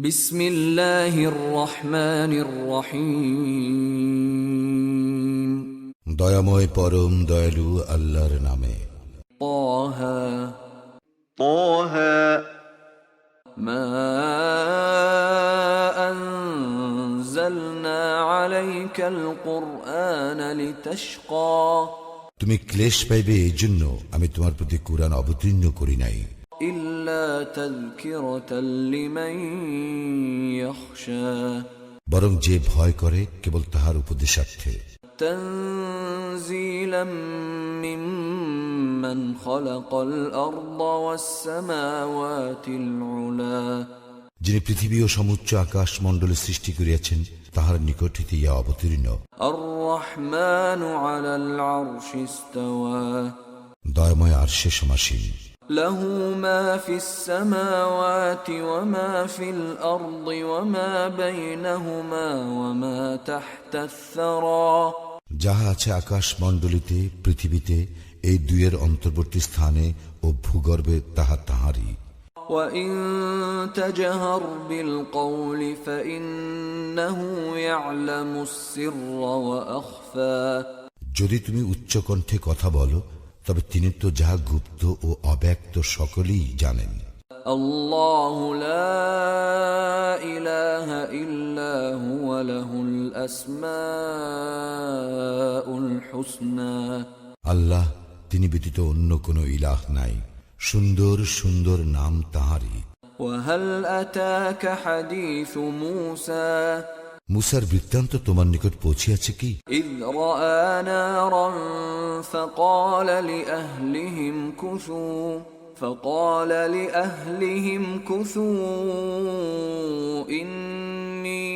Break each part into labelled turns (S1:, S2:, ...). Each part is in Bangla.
S1: বিসমিল্লাহির রহমানির রহিম।
S2: দয়াময় পরম দয়ালু আল্লাহর নামে।
S1: তাহা
S3: طه
S1: মা আনজালনা আলাইকাল কুরআনা লিতাশকা।
S2: তুমি ক্লেশ পাইবে এই জন্য আমি তোমার প্রতি কুরআন অবতীর্ণ করি নাই,
S1: ইল্লা তাযকিরাতাল লিমান ইয়াখশা।
S2: বরং যে ভয় করে কেবল তাহার উপদেশার্থে।
S1: তানজিলাম মিম্মান খালাকাল আরদা ওয়াস সামাওয়াতিল উলা।
S2: যিনি পৃথিবী ও সমুচ্চ আকাশ মণ্ডলে সৃষ্টি করিয়াছেন তাহার নিকট হইতে ইহা অবতীর্ণ।
S1: আর রহমানু আলাল আরশি ইস্তাওয়া।
S2: দয়াময় আরশে সমাসীন।
S1: লাহু মা ফিস সামাওয়াতি ওয়া মা ফিল আরদি ওয়া মা বাইনাহুমা ওয়া মা তাহতাস সারা।
S2: যাহা আছে আকাশ মণ্ডলীতে পৃথিবীতে, এই দুইয়ের অন্তর্বর্তী স্থানে ও ভূগর্ভে তাহা তাহারই।
S1: وَإِن تَجْهَرْ بِالْقَوْلِ فَإِنَّهُ يَعْلَمُ السِّرَّ وَأَخْفَى।
S2: যদি তুমি উচ্চকণ্ঠে কথা বলো তবে তিনি তো যাহা গুপ্ত ও অব্যক্ত সকলেই জানেন।
S1: الله لا إله إلا هو له الأسماء الحسنى।
S2: আল্লাহ, তিনি ব্যতীত অন্য কোনো ইলাহ নাই, সুন্দর সুন্দর নাম তাহারই।
S1: وهل أتاك حديث موسى؟
S2: মুসার বৃত্তান্ত তোমার নিকট পৌঁছিয়াছে কি?
S1: إذ رأى نارا فقال لأهلهم كثوا إني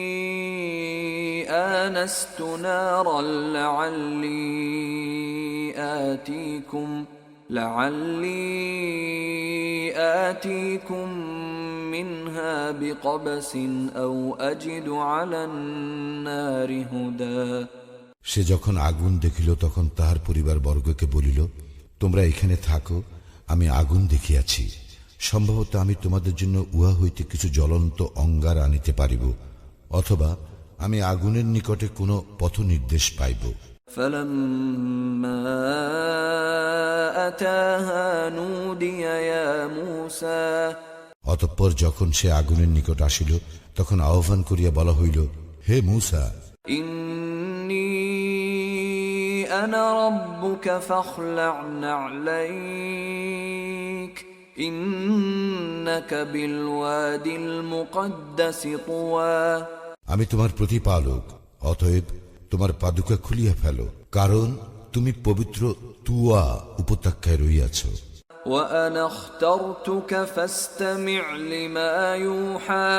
S1: آنست نارا لعلي آتيكم منها بقبس أو أجد على النار هدى।
S2: সে যখন আগুন দেখিল তখন তাহার পরিবার বর্গকে বলিল, তোমরা এখানে থাকো, আমি আগুন দেখিয়াছি, সম্ভবত আমি তোমাদের জন্য উহা হইতে কিছু জ্বলন্ত অঙ্গার আনিতে পারিব, অথবা আমি আগুনের নিকটে কোনো পথ নির্দেশ পাইব।
S1: فلما أتاها نودي يا موسى।
S2: অতঃপর যখন সে আগুনের নিকট আসিল তখন আহ্বান করিয়া বলা হইল, হে মূসা,
S1: إني أنا ربك فاخلع نعليك إنك بالوادي المقدس طوى।
S2: আমি তোমার প্রতিপালক, অতএব তোমার পাদুকা খুলিয়া ফেলো, কারণ তুমি পবিত্র তুয়া উপত্যকায় রহিয়াছ।
S1: وأنا اخترتك فاستمع لما يوحى।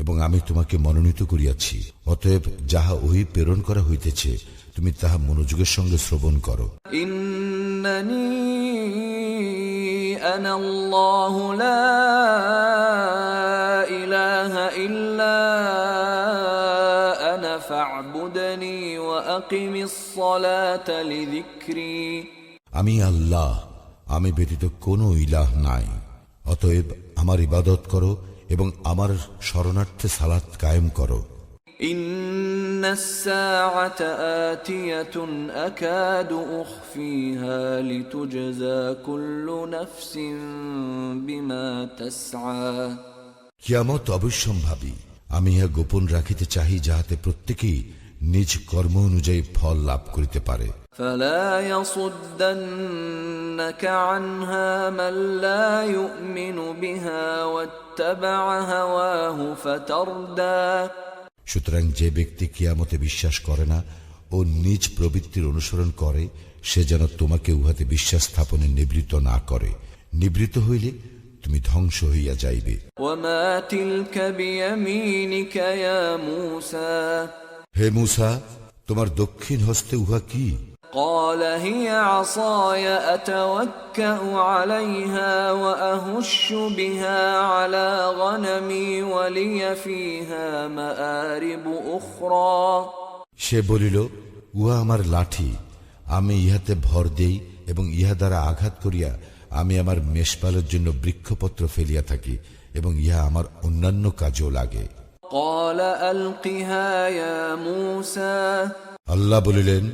S2: এবং আমি তোমাকে মনোনীত করিয়াছি, অতএব যাহা ওহী প্রেরণ করা হইতেছে তুমি তাহা মনোযোগের সঙ্গে শ্রবণ করো।
S1: إنني أنا الله لا إله إلا أنا فاعبدني وأقم الصلاة لذكري।
S2: আমি আল্লাহ, আমি ব্যতীত কোনো ইলাহ নাই, অতএব আমার ইবাদত করো এবং আমার শরণার্থে সালাত কায়েম করো।
S1: إن الساعة آتية أكاد أخفيها لتجزى كل نفس بما تسعى।
S2: কিয়ামত অবশ্যম্ভাবী, আমি ইহা গোপন রাখিতে চাহি যাহাতে প্রত্যেকেই নিজ কর্ম অনুযায়ী ফল লাভ করিতে পারে।
S1: فلا يصدنك عنها من لا يؤمن بها واتبع هواه فتردى।
S2: সুতরাং যে ব্যক্তি কিয়ামতে বিশ্বাস করে না ও নিজ প্রবৃত্তির অনুসরণ করে, সে যেন তোমাকে উহাতে বিশ্বাস স্থাপনে নিবৃত্ত না করে, নিবৃত্ত হইলে তুমি ধ্বংস হইয়া যাইবে।
S1: وما تلك بيمينك يا موسى؟
S2: হে মূসা, তোমার দক্ষিণ হস্তে উহা কি?
S1: قال هي عصاي أتوكأ عليها وأهش بها على غنمي ولي فيها مآرب أخرى।
S2: সে বলিল, উহা আমার লাঠি, আমি ইহাতে ভর দেই এবং ইহা দ্বারা আঘাত করিয়া আমি আমার মেষপালের জন্য বৃক্ষপত্র ফেলিয়া থাকি এবং ইহা আমার অন্যান্য কাজেও লাগে।
S1: قال ألقها يا موسى
S2: আল্লাহ বলিলেন,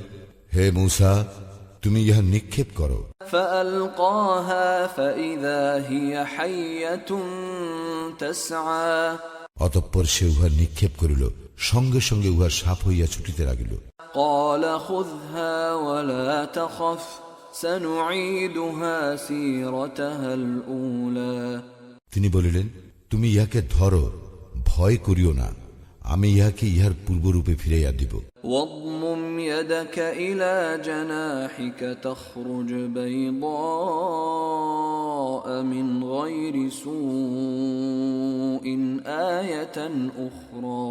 S2: হে মূসা, তুমি ইহা নিক্ষেপ করো।
S1: فألقاها فإذا هي حية تسعى
S2: অতঃপর সে উহা নিক্ষেপ করিল, সঙ্গে সঙ্গে উহা সাপ হইয়া ছুটিতে লাগিল।
S1: قال خذها ولا تخف سنعيدها سيرتها الأولى
S2: তিনি বলিলেন, তুমি ইহাকে ধরো, ভয় করিও না, আমি ইহাকে ইহার পূর্বরূপে ফিরাইয়া দিব।
S1: واضمم يدك إلى جناحك تخرج بيضاء من غير سوء آية أخرى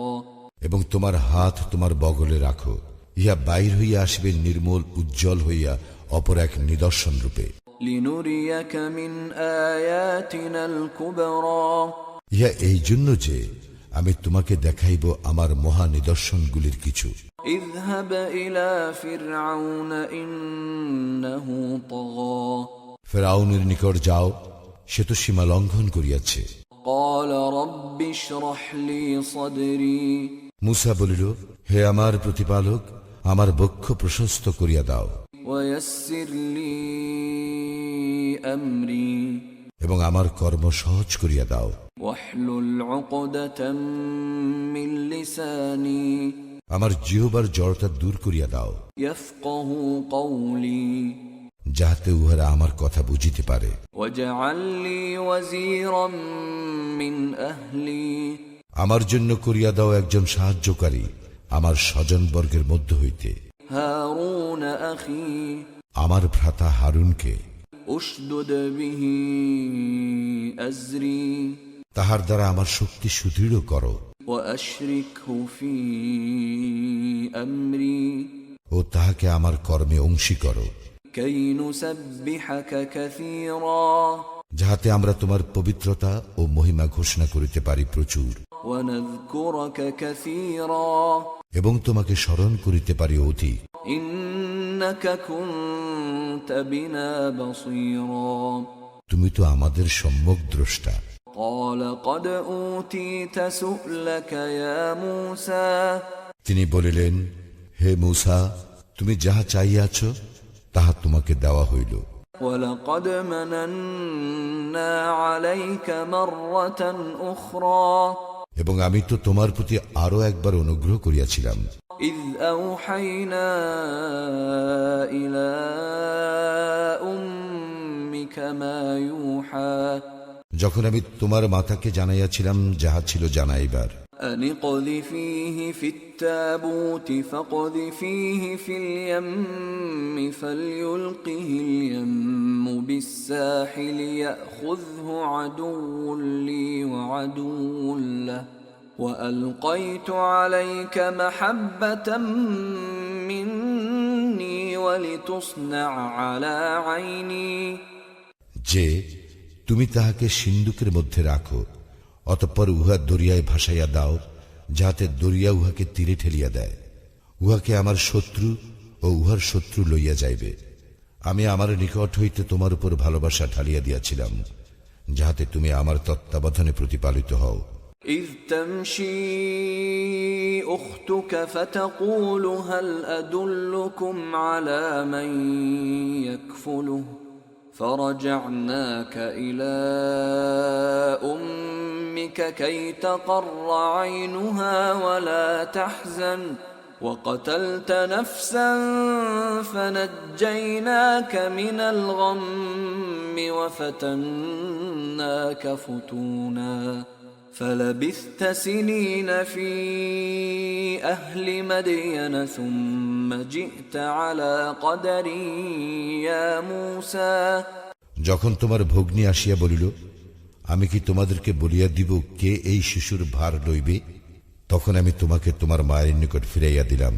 S2: এবং তোমার হাত তোমার বগলে রাখো, ইহা বাইর হইয়া আসিবে নির্মল উজ্জ্বল হইয়া অপর এক নিদর্শন রূপে।
S1: لنريك من آياتنا الكبرى
S2: ইহা এই জন্য যে আমি তোমাকে দেখাইব আমার মহা নিদর্শনগুলির কিছু।
S1: اذهب إلى فرعون إنه طغى
S2: ফেরাউনের নিকট যাও, সে তো সীমা লঙ্ঘন করিয়াছে।
S1: قال رب اشرح لي صدري
S2: মূসা বলিল, হে আমার প্রতিপালক, আমার বক্ষ প্রশস্ত করিয়া দাও
S1: ويسر لي أمري
S2: এবং আমার কর্ম সহজ করিয়া দাও।
S1: واحلل عقدة من لساني
S2: আমার জিহ্বার জড়তা দূর করিয়া দাও,
S1: يفقه قولي
S2: যাহাতে উহারা আমার কথা বুঝিতে পারে।
S1: واجعل لي وزيرا من أهلي
S2: আমার জন্য করিয়া দাও একজন সাহায্যকারী আমার স্বজনবর্গের মধ্য হইতে,
S1: هارون أخي
S2: আমার ভ্রাতা হারুনকে।
S1: أشدد به أزري
S2: তাহার দ্বারা আমার শক্তি সুদৃঢ় করো
S1: وأشركه في أمري
S2: ও তাহাকে আমার কর্মে অংশী করো,
S1: كي نسبحك كثيرا
S2: যাহাতে আমরা তোমার পবিত্রতা ও মহিমা ঘোষণা করিতে পারি প্রচুর,
S1: ونذكرك كثيرا
S2: এবং তোমাকে স্মরণ করিতে পারি অধিক।
S1: إنك كنت بنا بصيرا
S2: তুমি তো আমাদের সম্যক দ্রষ্টা।
S1: قال قد أوتيت سؤلك يا موسى
S2: তিনি বলিলেন, হে মূসা, তুমি যাহা চাইয়াছ তাহা তোমাকে দেওয়া হইল।
S1: ولقد مننا عليك مرة أخرى
S2: এবং আমি তো তোমার প্রতি আরো একবার অনুগ্রহ করিয়াছিলাম,
S1: إذ أوحينا إلى أمك ما يوحى
S2: যখন আমি তোমার মাতাকে জানাইয়াছিলাম যাহা ছিল জানাইবার।
S1: أن اقذفيه في التابوت فاقذفيه في اليم فليلقه اليم بالساحل يأخذه عدو لي وعدو له وألقيت عليك محبة مني ولتصنع على عيني
S2: যে তুমি তাহাকে সিন্ধুকের মধ্যে রাখো, অতঃপর উহা দরিয়ায় ভাসাইয়া দাও, যাহাতে দরিয়া উহাকে তীরে ঠেলিয়া দেয়। উহাকে আমার শত্রু ও উহার শত্রু লইয়া যাইবে। আমি আমার নিকট হইতে তোমার উপর ভালোবাসা ঢালিয়া দিয়াছিলাম, যাহাতে তুমি আমার তত্ত্বাবধানে প্রতিপালিত হও।
S1: إذ تمشي أختك فتقول هل أدلكم على من يكفله فرجعناك إلى أمك كي تقر عينها ولا تحزن وقتلت نفسا فنجيناك من الغم وفتناك فتونا فلبثت سنين في أهل مدين ثم جئت على قدر يا موسى
S2: যখন তোমার ভগ্নী আসিয়া বলিল, আমি কি তোমাদেরকে বলিয়া দিব কে এই শিশুর ভার লইবে, তখন আমি তোমাকে তোমার মায়ের নিকট ফিরাইয়া দিলাম,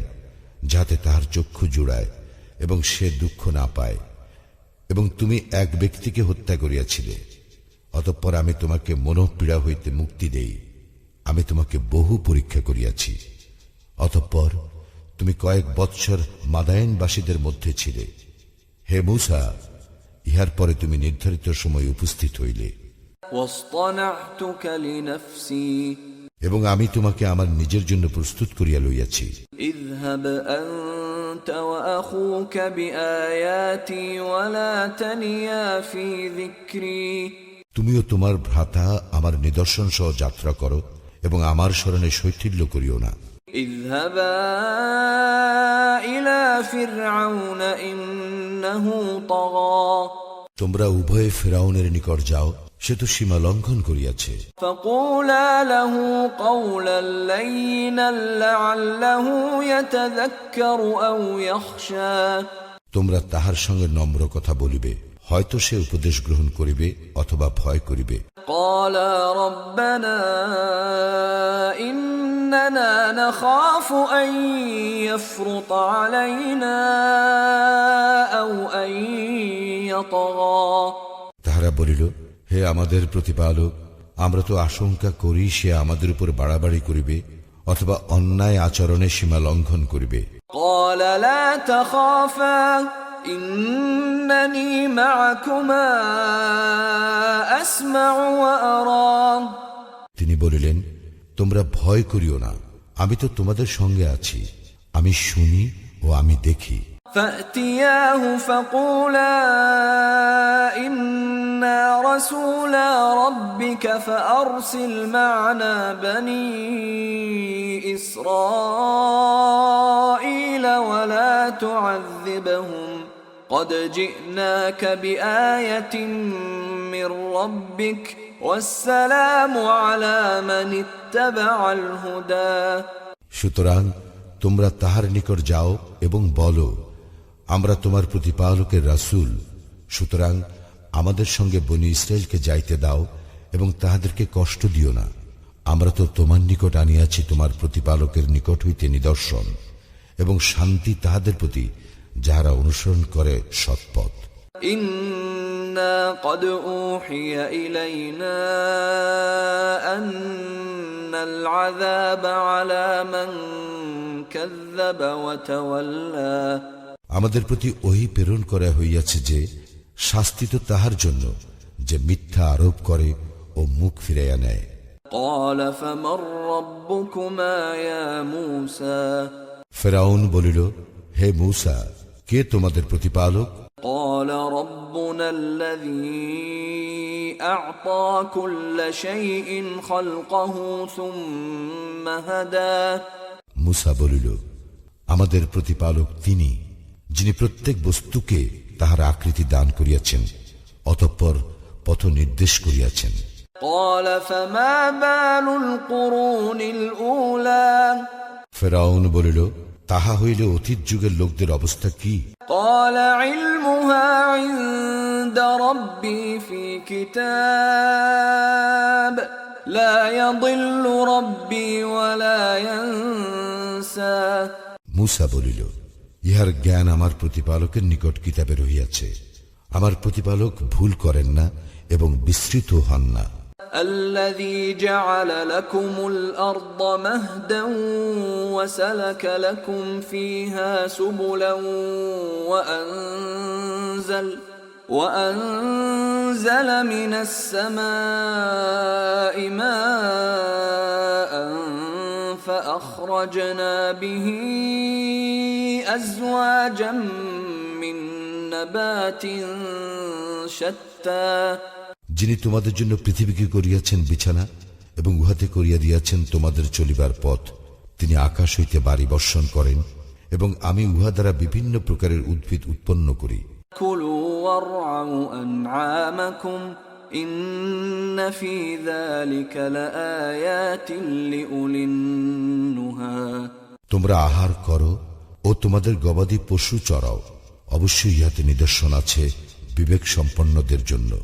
S2: যাতে তাহার চক্ষু জুড়ায় এবং সে দুঃখ না পায়। এবং তুমি এক ব্যক্তিকে হত্যা করিয়াছিলে, অতঃপর আমি তোমাকে মনোপীড়া হইতে মুক্তি দেই। আমি তোমাকে বহু পরীক্ষা করিয়াছি, অতঃপর তুমি কয়েক বৎসর মাদায়েনবাসীদের মধ্যে ছিলে। হে মূসা, ইহার পরে তুমি নির্ধারিত সময় উপস্থিত হইলে।
S1: واصطنعتك لنفسي
S2: এবং আমি তোমাকে আমার নিজের জন্য প্রস্তুত করিয়া লইয়াছি।
S1: اذهب أنت وأخوك بآياتي ولا تنيا في ذكري
S2: তুমিও তোমার ভ্রাতা আমার নিদর্শন সহ যাত্রা করো এবং আমার স্মরণে শৈথিল্য করিও না।
S1: اذهبا إلى فرعون إنه طغى
S2: তোমরা উভয়ে ফিরআউনের নিকট যাও, সে তো সীমা লঙ্ঘন করিয়াছে।
S1: فقولا له قولا لينا لعله يتذكر أو يخشى
S2: তোমরা তাহার সঙ্গে নম্র কথা বলিবে, হয়তো সে উপদেশ গ্রহণ করিবে অথবা ভয় করিবে।
S1: قالا ربنا إننا نخاف أن يفرط علينا أو أن يطغى
S2: তাহারা বলিল, হে আমাদের প্রতিপালক, আমরা তো আশঙ্কা করি সে আমাদের উপর বাড়াবাড়ি করিবে অথবা অন্যায় আচরণে সীমা লঙ্ঘন করিবে।
S1: قال لا تخافا إنني معكما أسمع وأرى
S2: তিনি বলিলেন, তোমরা ভয় করিও না, আমি তো তোমাদের সঙ্গে আছি, আমি শুনি ও আমি দেখি।
S1: فأتياه فقولا إنا رسولا ربك فأرسل معنا بني إسرائيل ولا تعذبهم قد جئناك بآية من ربك والسلام على من اتبع الهدى
S2: সুতরাং তোমরা তাহার নিকট যাও এবং বলো, আমরা তোমার প্রতিপালকের রাসূল, সুতরাং আমাদের সঙ্গে বনী ইসরায়েলকে যাইতে দাও এবং তাহাদেরকে কষ্ট দিও না। আমরা তো তোমার নিকট আনিয়াছি তোমার প্রতিপালকের নিকট হইতে নিদর্শন এবং শান্তি তাহাদের প্রতি যাহারা অনুসরণ করে সৎপথ।
S1: إنا قد أوحي إلينا أن العذاب على من كذب وتولى
S2: আমাদের প্রতি ওহী প্রেরণ করা হইয়াছে যে শাস্তি তো তাহার জন্য যে মিথ্যা আরোপ করে ও মুখ ফিরাইয়া নেয়।
S1: قال فمن ربكما يا موسى
S2: ফিরআউন বলিল, হে মূসা, কে তোমাদের প্রতিপালক?
S1: قال ربنا الذي أعطى كل شيء خلقه ثم هدى
S2: মূসা বলিল, আমাদের প্রতিপালক তিনি, যিনি প্রত্যেক বস্তুকে তাহার আকৃতি দান করিয়াছেন অতঃপর পথ নির্দেশ করিয়াছেন।
S1: قال فما بال القرون الأولى
S2: ফিরআউন বলিল, তাহা হইলে অতীত যুগের লোকদের অবস্থা কি?
S1: قال علمها عند ربي في كتاب لا يضل ربي ولا ينسى
S2: মূসা বলিল, ইহার জ্ঞান আমার প্রতিপালকের নিকট কিতাবে রহিয়াছে, আমার প্রতিপালক ভুল করেন না এবং বিস্মৃত হন না।
S1: الذي جعل لكم الأرض مهدا وسلك لكم فيها سبلا وأنزل من السماء ماء فأخرجنا به أزواجا من نبات شتى
S2: যিনি তোমাদের জন্য পৃথিবীকে করিয়াছেন বিছানা এবং উহাতে করিয়া দিয়াছেন তোমাদের চলিবার পথ, তিনি আকাশ হইতে বাড়ি বর্ষণ করেন এবং আমি উহা দ্বারা বিভিন্ন প্রকারের উদ্ভিদ উৎপন্ন করি।
S1: كلوا وارعوا أنعامكم إن في ذلك لآيات لأولي النهى
S2: তোমরা আহার করো ও তোমাদের গবাদি পশু চরাও, অবশ্যই ইহাতে নিদর্শন আছে বিবেক সম্পন্নদের জন্য।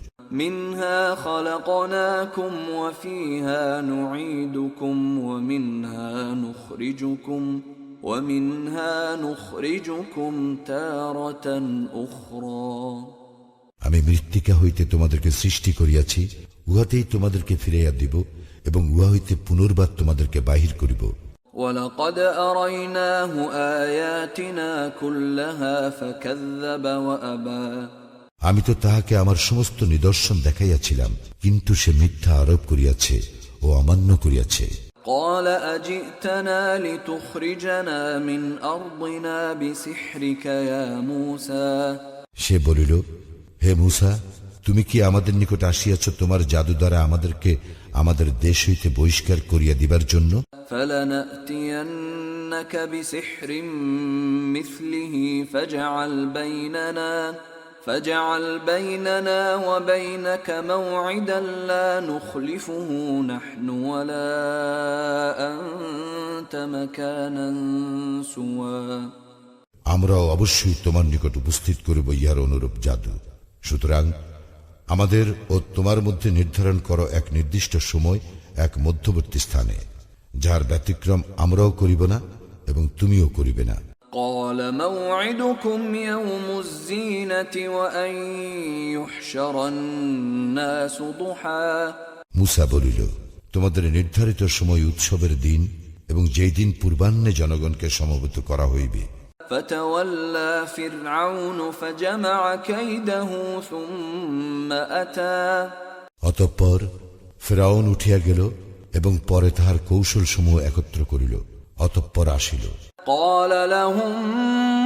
S1: منها خلقناكم وفيها نعيدكم ومنها نخرجكم تارة أخرى
S2: আমি মৃত্তিকা হইতে তোমাদেরকে সৃষ্টি করিয়াছি, উহাতেই তোমাদেরকে ফিরাইয়া দিব এবং উহা হইতে পুনর্বার তোমাদেরকে বাহির করিব।
S1: ولقد أريناه آياتنا كلها فكذب وأبى
S2: আমি তো তাহাকে আমার সমস্ত নিদর্শন দেখাইয়াছিলাম, কিন্তু সে মিথ্যা আরোপ করিয়াছে ও অমান্য করিয়াছে।
S1: قال أجئتنا لتخرجنا من أرضنا بسحرك يا موسى
S2: সে বলিল, হে মূসা, তুমি কি আমাদের নিকট আসিয়াছ তোমার জাদু দ্বারা আমাদেরকে আমাদের দেশ হইতে বহিষ্কার করিয়া দিবার জন্য?
S1: فلنأتينك بسحر مثله فاجعل بيننا وبينك موعدا لا نخلفه نحن ولا أنت مكانا سوى
S2: আমরাও অবশ্যই তোমার নিকট উপস্থিত করিব ইহার অনুরূপ জাদু। সুতরাং আমাদের ও তোমার মধ্যে নির্ধারণ করো এক নির্দিষ্ট সময়, এক মধ্যবর্তী স্থানে, যার ব্যতিক্রম আমরাও করিব না এবং তুমিও করিবে না।
S1: قال موعدكم يوم الزينة وأن يحشر الناس ضحى
S2: মূসা বলিল, তোমাদের নির্ধারিত সময় উৎসবের দিন এবং যেই দিন পূর্বাহ্নে জনগণকে সমবেত করা হইবে।
S1: فتولى فرعون فجمع كيده ثم أتى
S2: অতঃপর ফিরআউন উঠিয়া গেল এবং পরে তাহার কৌশল সমূহ একত্র করিল, অতঃপর আসিল।
S1: قال لهم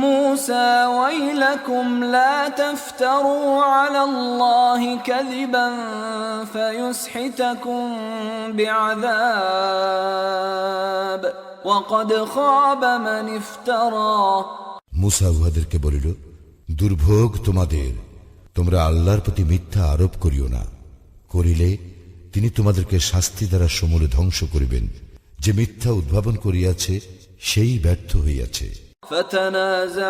S1: موسى ويلكم لا تفتروا على الله كذبا فيسحتكم بعذاب وقد خاب من افترى
S2: মূসা উহাদেরকে বলিল, দুর্ভোগ তোমাদের, তোমরা আল্লাহর প্রতি মিথ্যা আরোপ করিও না, করিলে তিনি তোমাদেরকে শাস্তি দ্বারা সমূলে ধ্বংস করিবেন। যে মিথ্যা উদ্ভাবন করিয়াছে সেই ব্যর্থ হইয়াছে।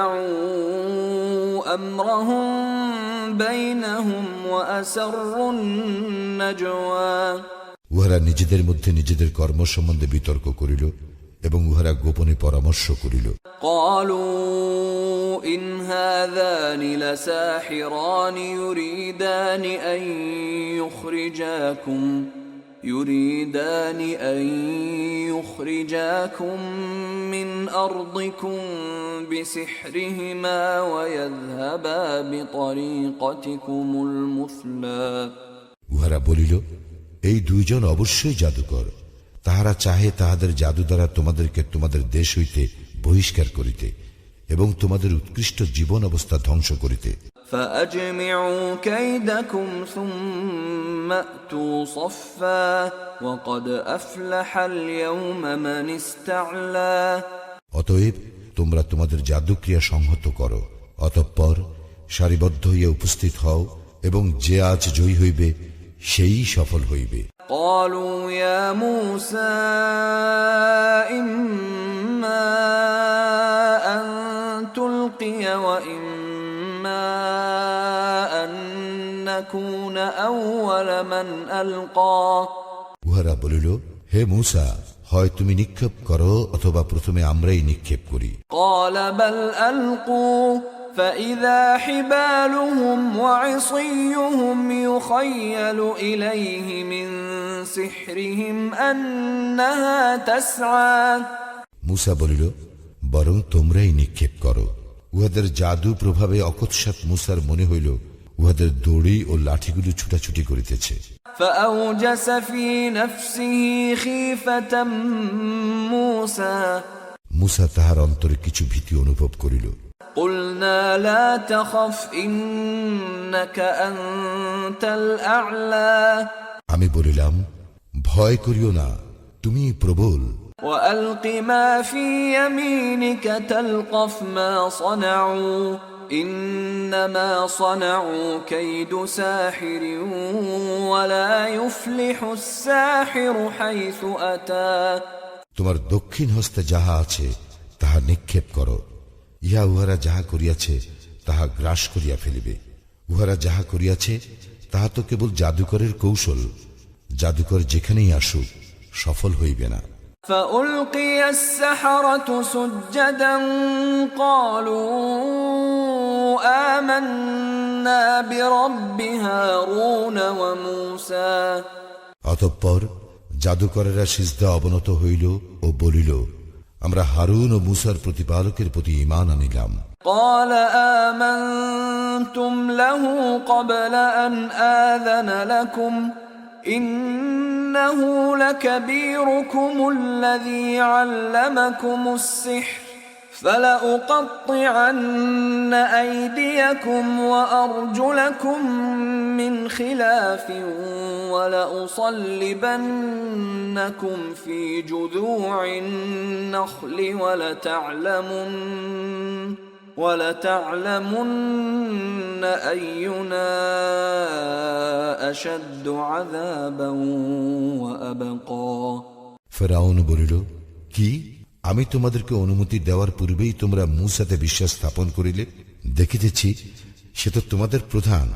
S1: فتنازعوا أمرهم بينهم وأسروا النجوى
S2: উহারা নিজেদের মধ্যে নিজেদের কর্ম সম্বন্ধে বিতর্ক করিল এবং উহারা গোপনে পরামর্শ করিল।
S1: قالوا إن هذان لساحران يريدان أن يخرجاكم من أرضكم بسحرهما ويذهبا بطريقتكم المثلى
S2: উহারা বলিল, এই দুইজন অবশ্যই জাদুকর, তাহারা চাহে তাহাদের জাদু দ্বারা তোমাদেরকে তোমাদের দেশ হইতে বহিষ্কার করিতে এবং তোমাদের উৎকৃষ্ট জীবন অবস্থা ধ্বংস করিতে।
S1: فأجمعوا كيدكم ثم أتوا صفا وقد أفلح اليوم من استعلى
S2: অতএব তোমরা তোমাদের জাদুক্রিয়া সংহত করো, অতঃপর সারিবদ্ধ হইয়া উপস্থিত হও এবং যে আজ জয়ী হইবে সেই সফল হইবে।
S1: قالوا يا موسى إما أن تلقي وإما أن نكون أول من ألقى
S2: উহারা বলিল, হে মূসা, হয় তুমি নিক্ষেপ করো অথবা প্রথমে আমরাই নিক্ষেপ করি।
S1: قال بل ألقوا فإذا حبالهم وعصيهم يخيل إليه من سحرهم أنها تسعى
S2: মূসা বলিল, বরং তোমরাই নিক্ষেপ করো। উহাদের জাদু প্রভাবে অকস্মাৎ মূসার মনে হইল উহাদের দড়ি ও লাঠিগুলো ছুটাছুটি করিতেছে।
S1: فأوجس في نفسه خيفة موسى
S2: মূসা তাহার অন্তরে কিছু ভীতি অনুভব করিল।
S1: قلنا لا تخف إنك أنت الأعلى
S2: আমি বলিলাম, ভয় করিও না, তুমি প্রবল।
S1: وألق ما في يمينك تلقف ما صنعوا إنما صنعوا كيد ساحر ولا يفلح الساحر حيث أتى
S2: তোমার দক্ষিণ হস্তে যাহা আছে তাহা নিক্ষেপ করো, ইহা উহারা যাহা করিয়াছে তাহা গ্রাস করিয়া ফেলিবে। উহারা যাহা করিয়াছে তাহা তো কেবল জাদুকরের কৌশল, জাদুকর যেখানেই আসুক সফল হইবে না।
S1: فألقي السحرة سجدا قالوا آمنا برب هارون وموسى
S2: অতঃপর জাদুকরেরা সিজদা অবনত হইল ও বলিল, আমরা হারুন ও মুসার প্রতিপালকের প্রতি ঈমান আনিলাম।
S1: قال آمنتم له قبل أن آذن لكم إنه لكبيركم الذي علمكم السحر فلأقطعن أيديكم وأرجلكم من خلاف ولأصلبنكم في جذوع النخل ولتعلمن أينا أشد عذابا وأبقى
S2: ফেরাউন বলিল, কি আমি তোমাদেরকে অনুমতি দেওয়ার পূর্বেই তোমরা মূসাতে বিশ্বাস স্থাপন করিলে? দেখিতেছি সে তো তোমাদের প্রধান,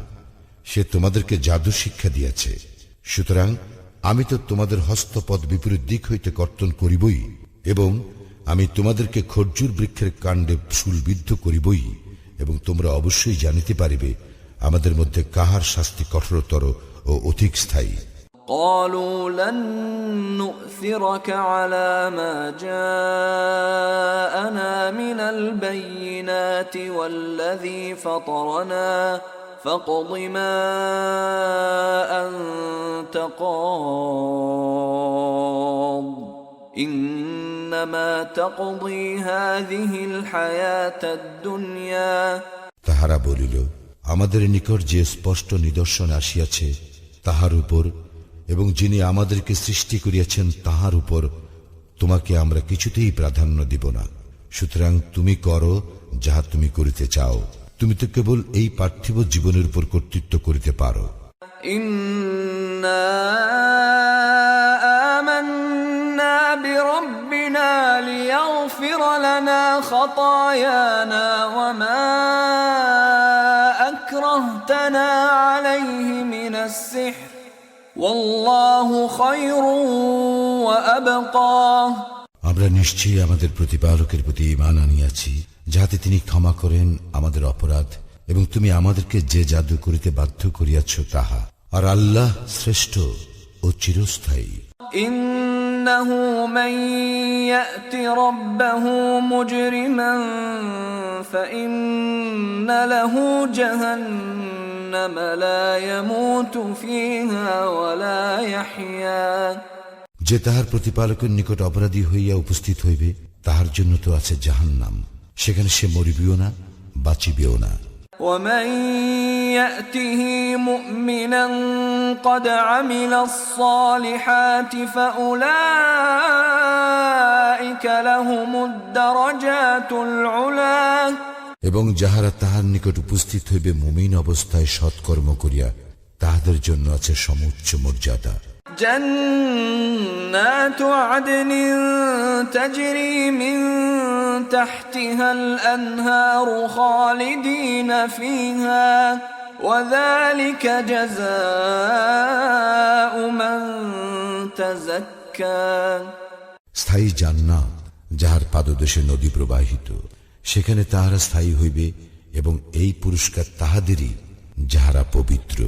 S2: সে তোমাদেরকে জাদু শিক্ষা দিয়েছে। সুতরাং আমি তো তোমাদের হস্তপদ বিপরীত দিক হইতে কর্তন করিবই, এবং আমি তোমাদেরকে খরজুর বৃক্ষের কাণ্ডে শুলবিদ্ধ করিবই, এবং তোমরা অবশ্যই জানিতে পারিবে আমাদের মধ্যে কাহার শাস্তি কঠোরতর ও অধিক স্থায়ী।
S1: قالوا لن نؤثرك على ما جاءنا من البينات والذي فطرنا فاقض ما أنت قاض إنما تقضي هذه الحياة الدنيا
S2: তাহারা বলিল, আমাদের নিকট যে স্পষ্ট নিদর্শন আসিয়াছে তাহার উপর এবং যিনি আমাদেরকে সৃষ্টি করিয়াছেন তাহার উপর তোমাকে আমরা কিছুতেই প্রাধান্য দিব না। সুতরাং তুমি করো যাহা তুমি করিতে চাও, তুমি তো কেবল এই পার্থিব জীবনের উপর কর্তৃত্ব করিতে পারো।
S1: ইন্না আমান্না বিরাব্বিনা লিয়াগফির লানা খাতায়ানা ওয়া মা আকরাহতানা আলাইহি মিনাস সিহর ওয়াল্লাহু খায়রুন ওয়া আবকা।
S2: আমরা নিশ্চয়ই আমাদের প্রতিপালকের প্রতি ঈমান আনিয়াছি, যাতে তিনি ক্ষমা করেন আমাদের অপরাধ, এবং তুমি আমাদেরকে যে জাদু করিতে বাধ্য করিয়াছ তাহা, আর আল্লাহ শ্রেষ্ঠ ও চিরস্থায়ী।
S1: ইন্নাহু মান ইয়াতি রাব্বাহু মুজরিমান ফাইন্না লাহু জাহান্নাম লা ইয়ামুতু ফিহা ওয়া লা ইয়াহইয়া।
S2: যে তাহার প্রতিপালকের নিকট অপরাধী হইয়া উপস্থিত হইবে তাহার জন্য তো আছে জাহান্নাম, সেখানে সে মরিবেও না, বাঁচিবেও না।
S1: ومن يأته مؤمنا قد عمل الصالحات فأولئك لهم الدرجات العلى।
S2: এবং যাহারা তাহার নিকট উপস্থিত হইবে মুমিন অবস্থায় সৎকর্ম করিয়া তাহাদের জন্য আছে সমুচ্চ মর্যাদা।
S1: جنات عدن تجري من تحتها الأنهار خالدين فيها وذلك جزاء من تزكى।
S2: স্থায়ী জান্নাত যাহার পাদদেশে নদী প্রবাহিত, সেখানে তাহারা স্থায়ী হইবে, এবং এই পুরস্কার তাহাদেরই যাহারা পবিত্র।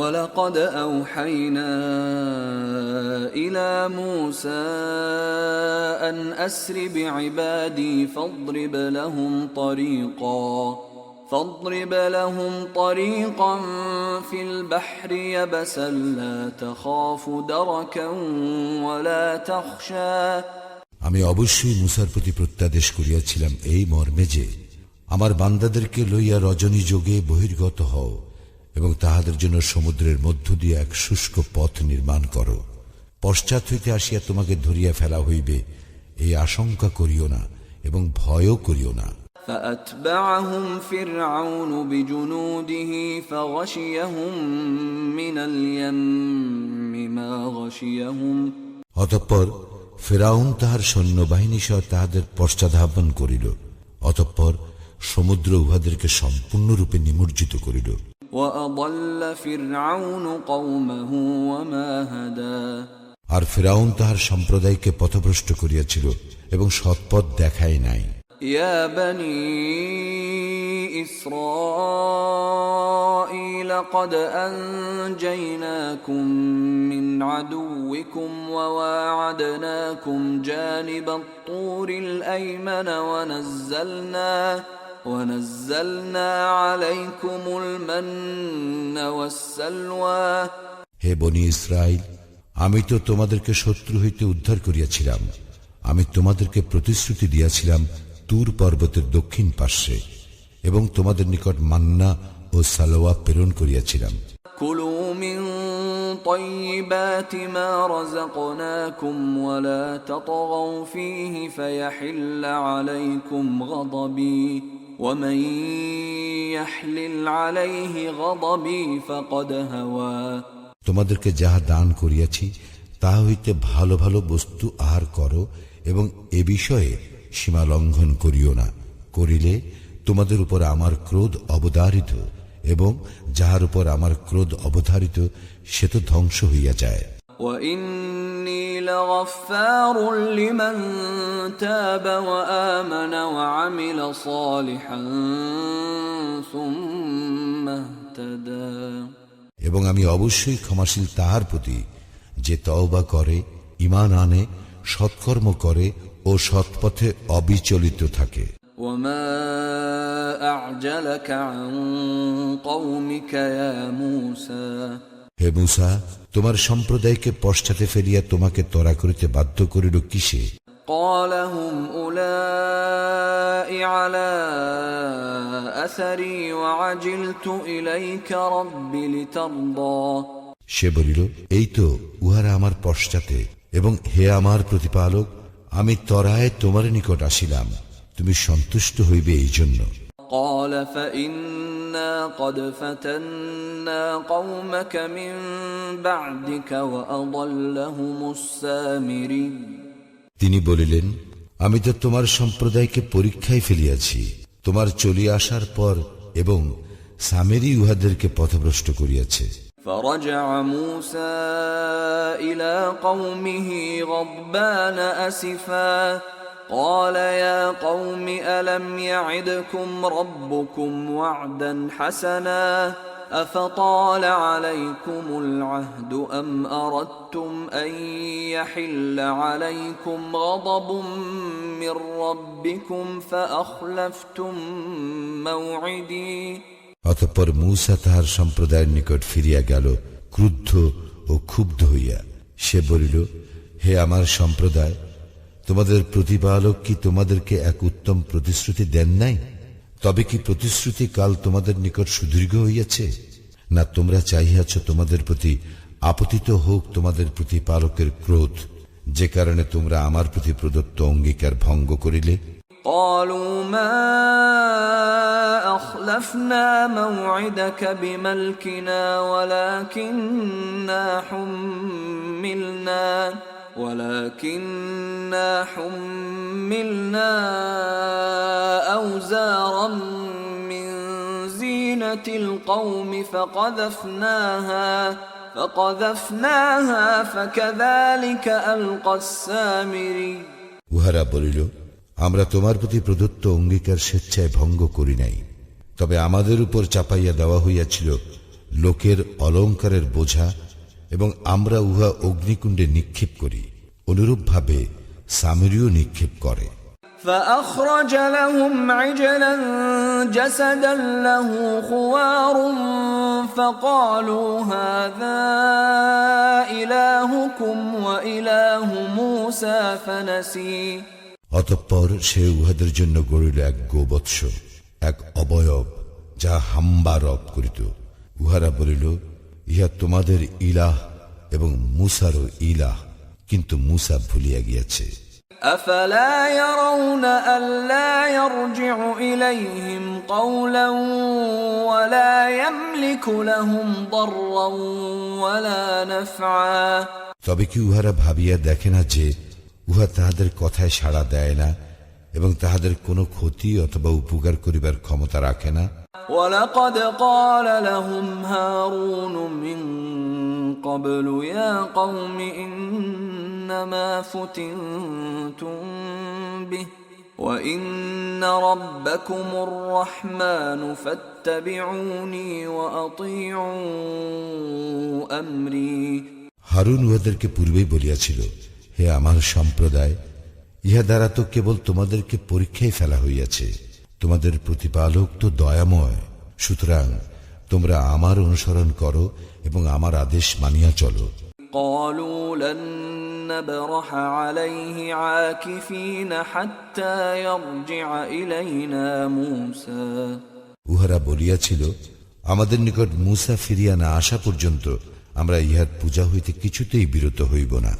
S1: ولقد أوحينا إلى موسى أن أسر بعبادي فاضرب لهم طريقا في البحر يبسا لا تخاف دركا ولا تخشى।
S2: আমি অবশ্যই মুসার প্রতি প্রত্যাদেশ করিয়াছিলাম এই মর্মে যে, আমার বান্দাদেরকে লইয়া রজনী যোগে বহির্গত হও, এবং তাহাদের জন্য সমুদ্রের মধ্য দিয়ে এক শুষ্ক পথ নির্মাণ করো। পশ্চাৎ হইতে আসিয়া তোমাকে ধরিয়া ফেলা হইবে এই আশঙ্কা করিও না, এবং ভয়ও করিও না।
S1: فأتبعهم فرعون بجنوده فغشيهم من اليم ما غشيهم।
S2: অতঃপর ফিরআউন তাহার সৈন্যবাহিনী সহ তাহাদের পশ্চাদ্ধাবন করিল, অতঃপর সমুদ্র উহাদেরকে সম্পূর্ণরূপে নিমজ্জিত করিল।
S1: وأضل فرعون قومه وما هدى।
S2: আর ফিরআউন তাহার সম্প্রদায়কে পথভ্রষ্ট করিয়াছিল এবং সৎপথ দেখায় নাই।
S1: يا بني إسرائيل قد أنجيناكم من عدوكم وواعدناكم جانب الطور الأيمن ونزلنا عليكم المن والسلوى
S2: হে বনি ইসরাইল, আমি তো তোমাদেরকে শত্রু হইতে উদ্ধার করিয়াছিলাম। আমি তোমাদেরকে প্রতিশ্রুতি দিয়াছিলাম তুর পর্বতের দক্ষিণ পার্শ্বে, এবং তোমাদের নিকট মান্না ও সালোয়া প্রেরণ করিয়াছিলাম।
S1: কুলু মিন তাইয়্যিবাতি মা রাযাকনাকুম ওয়া লা তাতগাউ ফীহি ফায়াহিল্লা আলাইকুম গাদাবী ওয়া মান ইয়াহলিল আলাইহি গাদাবী ফাকাদ হাওয়া।
S2: তোমাদেরকে যাহা দান করিয়াছি তাহা হইতে ভালো ভালো বস্তু আহার করো, এবং এ বিষয়ে সীমা লঙ্ঘন করিও না। করিলে তোমাদের উপর আমার ক্রোধ অবধারিত, এবং যাহার উপর আমার ক্রোধ অবধারিত সে তো ধ্বংস হইয়া যায়।
S1: وَإِنِّي لَغَفَّارٌ لِمَن تَابَ وَآمَنَ وَعَمِلَ صَالِحًا ثُمَّ اهْتَدَى।
S2: এবং আমি অবশ্যই ক্ষমাশীল তাহার প্রতি যে তওবা করে, ঈমান আনে, সৎকর্ম করে ও সৎপথে অবিচলিত থাকে।
S1: وَمَا أَعْجَلَكَ عَن قَوْمِكَ يَا مُوسَى।
S2: হে মূসা, তোমার সম্প্রদায়কে পশ্চাতে ফেলিয়া তোমাকে ত্বরা করিতে বাধ্য করিল কিসে?
S1: قَالَ هُمْ أُولَاءِ عَلَى أَثَرِي وَعَجِلْتُ إِلَيْكَ رَبِّ لِتَرْضَى।
S2: সে বলিল, এই তো উহারা আমার পশ্চাতে, এবং হে আমার প্রতিপালক, আমি ত্বরায় তোমার নিকট আসিলাম, তুমি সন্তুষ্ট হইবে এই জন্য।
S1: قال فإنا قد فتنا قومك من بعدك وأضلهم السامري।
S2: তিনি বলিলেন, আমি তো তোমার সম্প্রদায়কে পরীক্ষায় ফেলিয়াছি তোমার চলিয়া আসার পর, এবং সামেরি উহাদেরকে পথভ্রষ্ট করিয়াছে।
S1: فرجع موسى إلى قومه غضبان أسفا قال يا قوم ألم يعدكم ربكم وعدا حسنا أفطال عليكم العهد أم أردتم أن يحل عليكم غضب من ربكم فأخلفتم موعدي।
S2: অতঃপর মূসা তাহার সম্প্রদায়ের নিকট ফিরিয়া গেল ক্রুদ্ধ ও ক্ষুব্ধ হইয়া। সে বলিল, হে আমার সম্প্রদায়, তোমাদের প্রতিপালক কি তোমাদেরকে এক উত্তম প্রতিশ্রুতি দেন নাই? তবে কি প্রতিশ্রুতি কাল তোমাদের নিকট সুদীর্ঘ হইয়াছে? না তোমরা চাহিয়াছ তোমাদের প্রতি আপতিত হোক তোমাদের প্রতিপালকের ক্রোধ, যে কারণে তোমরা আমার প্রতি প্রদত্ত অঙ্গীকার ভঙ্গ করিলে?
S1: قالوا ما أخلفنا موعدك بملكنا ولكننا حملنا أوزارا من زينة القوم فقذفناها فكذلك ألقى السامري।
S2: উহারা বলিল, আমরা তোমার প্রতি প্রদত্ত অঙ্গীকার স্বেচ্ছায় ভঙ্গ করি নাই, তবে আমাদের উপর চাপাইয়া দেওয়া হইয়াছিল লোকের অলঙ্কারের বোঝা, এবং আমরা উহা অগ্নিকুণ্ডে নিক্ষেপ করি। অনুরূপভাবে সামেরীয় নিক্ষেপ করে।
S1: فأخرج لهم عجلا جسدا له خوار فقالوا هذا إلهكم وإله موسى فنسي।
S2: অতঃপর সে উহাদের জন্য গড়িল এক গোবৎস, এক অবয়ব, যা হাম্বা রব করিত। উহারা বলিল, ইহা তোমাদের ইলাহ এবং মূসারও ইলাহ, কিন্তু মূসা ভুলিয়া গিয়াছে।
S1: أفلا يرون ألا يرجع إليهم قولا ولا يملك لهم ضرا ولا نفعا।
S2: তবে কি উহারা ভাবিয়া দেখে না যে উহা তাহাদের কথায় সাড়া দেয় না, এবং তাহাদের কোনো ক্ষতি অথবা উপকার করিবার ক্ষমতা রাখে না?
S1: ولقد قال لهم هارون من قبل يا قوم إنما فتنتم به وإن ربكم الرحمن فاتبعوني وأطيعوا أمري
S2: হারুন উহাদেরকে পূর্বেই বলিয়াছিল, হে আমার সম্প্রদায়, ইহা দ্বারা তো কেবল তোমাদেরকে পরীক্ষায় ফেলা হইয়াছে, তোমাদের প্রতিপালক তো দয়াময়। সুতরাং তোমরা আমার অনুসরণ করো এবং আমার আদেশ মানিয়া চলো।
S1: قالوا لن نبرح عليه عاكفين حتى يرجع إلينا موسى
S2: উহারা বলিয়াছিল, আমাদের নিকট মূসা ফিরিয়া না আসা পর্যন্ত আমরা ইহার পূজা হইতে কিছুতেই বিরত হইব না।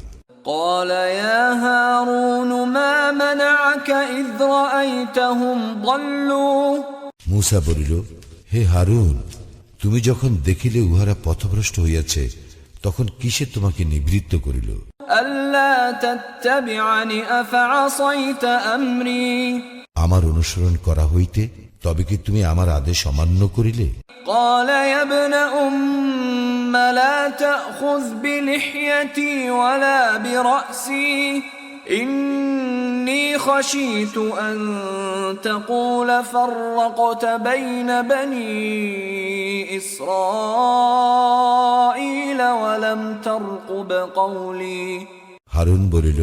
S1: قال يا هارون ما منعك إذ رأيتهم ضلوا
S2: মূসা বলিল, হে হারুন, তুমি যখন দেখিলে উহারা পথভ্রষ্ট হইয়াছে, তখন কিসে তোমাকে নিবৃত্ত করিল?
S1: ألا تتبعني أفعصيت أمري
S2: আমার অনুসরণ করা হইতে তবে কি তুমি আমার আদেশ অমান্য করিলে?
S1: قال يا ابن أم لا تأخذ بلحيتي ولا برأسي إني خشيت أن تقول فرقت بين بني إسرائيل ولم ترقب قولي
S2: হারুন বলিল,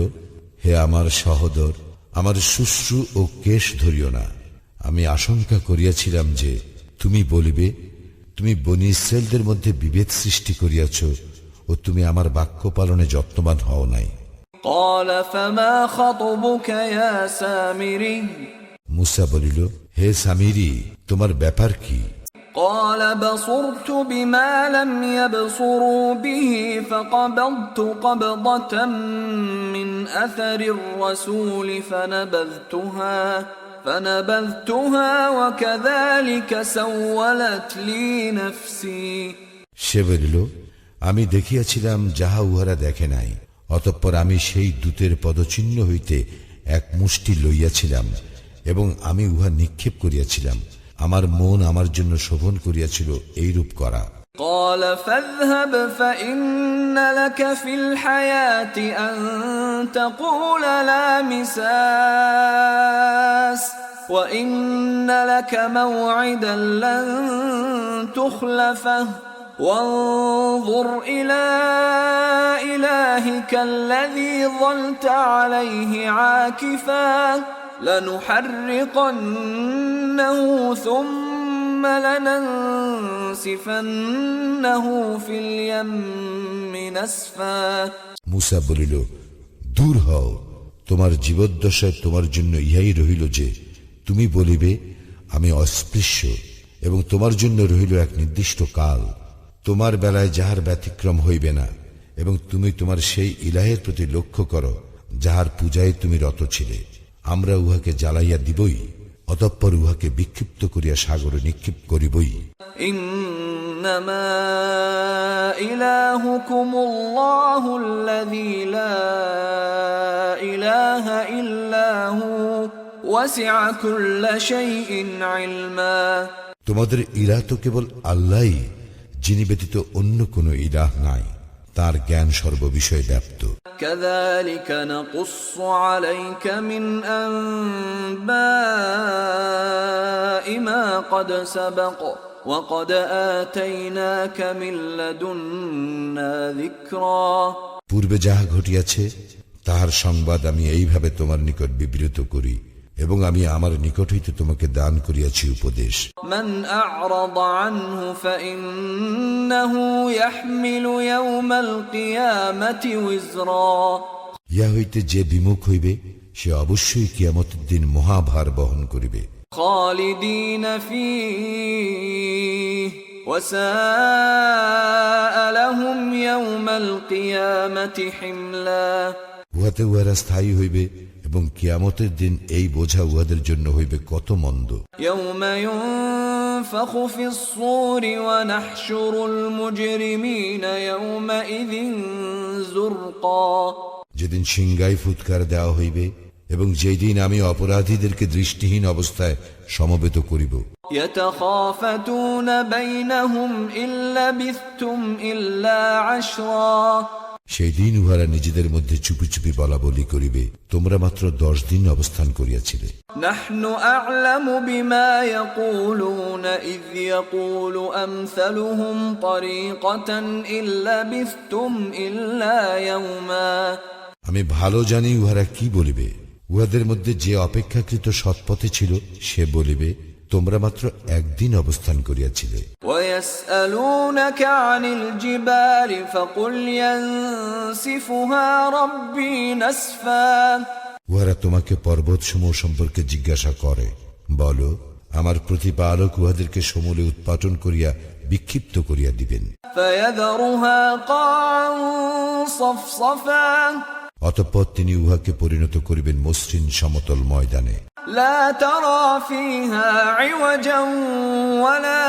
S2: হে আমার সহোদর, আমার শুশ্রু ও কেশ ধরিও না। আমি আশঙ্কা করিয়াছিলাম যে তুমি বলিবে, তুমি বনী ইসরায়েলদের মধ্যে বিভেদ সৃষ্টি করিয়াছ ও তুমি আমার বাক্য পালনে যত্নবান হও নাই।
S1: قال فما خطبك يا سامري
S2: মূসা বলিল, হে সামিরি, তোমার ব্যাপার কি?
S1: قال بصرت بما لم يبصروا به فقبضت قبضة من أثر الرسول فنبذتها وكذلك سولت لي نفسي
S2: সে বলিল, আমি দেখিয়াছিলাম যাহা উহারা দেখে নাই, অতঃপর আমি সেই দূতের পদচিহ্ন হইতে এক মুষ্টি লইয়াছিলাম এবং আমি উহা নিক্ষেপ করিয়াছিলাম। আমার মন আমার জন্য শোভন করিয়াছিল এইরূপ করা।
S1: قال فاذهب فإن لك في الحياة أن تقول لا مساس وإن لك موعدا لن تخلفه وانظر إلى إلهك الذي ظلت عليه عاكفا لنحرقنه ثم لننسفنه في اليم نسفا
S2: মূসা বলিল, দূর হও, তোমার জীবদ্দশায় তোমার জন্য ইহাই রহিল যে তুমি বলিবে, আমি অস্পৃশ্য, এবং তোমার জন্য রহিল এক নির্দিষ্ট কাল, তোমার বেলায় যাহার ব্যতিক্রম হইবে না, এবং তুমি তোমার সেই ইলাহের প্রতি লক্ষ্য করো যাহার পূজায় তুমি রত ছিলে। আমরা উহাকে জ্বালাইয়া দিবই, অতঃপর উহাকে বিক্ষিপ্ত করিয়া সাগরে নিক্ষেপ করিবই।
S1: إنما إلهكم الله الذي لا إله إلا هو وسع كل شيء علما
S2: তোমাদের ইলাহ তো কেবল আল্লাহই, যিনি ব্যতীত অন্য কোনো ইলাহ নাই, তার জ্ঞান সর্ববিষয়ে ব্যাপ্ত।
S1: كذلك نقص عليك من أنباء ما قد سبق وقد آتيناك من لدنا ذكرا
S2: পূর্বে যাহা ঘটিয়াছে তাহার সংবাদ আমি এইভাবে তোমার নিকট বিবৃত করি, এবং আমি আমার নিকট হইতে তোমাকে দান করিয়াছি উপদেশ।
S1: من أعرض عنه فإنه يحمل يوم القيامة وزرا
S2: ইহা হইতে যে বিমুখ হইবে সে অবশ্যই কিয়ামতের দিন মহাভার বহন করিবে।
S1: خالدين فيه وساء لهم يوم القيامة حملا
S2: উহাতে উহারা স্থায়ী হইবে এবং কিয়ামতের দিন এই বোঝা উহাদের জন্য হইবে কত মন্দ।
S1: يوم ينفخ في الصور ونحشر المجرمين يومئذ زرقا
S2: যেদিন সিংগায় ফুৎকার দেওয়া হইবে এবং যেই দিন আমি অপরাধীদেরকে দৃষ্টিহীন অবস্থায় সমবেত করিব।
S1: يتخافتون بينهم إن لبثتم إلا عشرا
S2: সেই দিন উহারা নিজেদের মধ্যে চুপি চুপি বলা বলি করিবে, তোমরা মাত্র 10 দিন অবস্থান করিয়াছিলে।
S1: نحن أعلم بما يقولون إذ يقول أمثلهم طريقة إن لبثتم إلا يوما।
S2: আমি ভালো জানি উহারা কি বলিবে। উহাদের মধ্যে যে অপেক্ষাকৃত সৎপথে ছিল সে বলিবে, তোমরা মাত্র একদিন অবস্থান করিয়াছিলে।
S1: ويسألونك عن الجبال فقل ينسفها ربي نسفا।
S2: উহারা তোমাকে পর্বতসমূহ সম্পর্কে জিজ্ঞাসা করে, বলো, আমার প্রতিপালক উহাদেরকে সমূলে উৎপাটন করিয়া বিক্ষিপ্ত করিয়া দিবেন।
S1: فيذرها قاعا صفصفا।
S2: অতঃপর তিনি উহাকে পরিণত করিবেন মসৃণ সমতল ময়দানে।
S1: لا ترى فيها عوجا ولا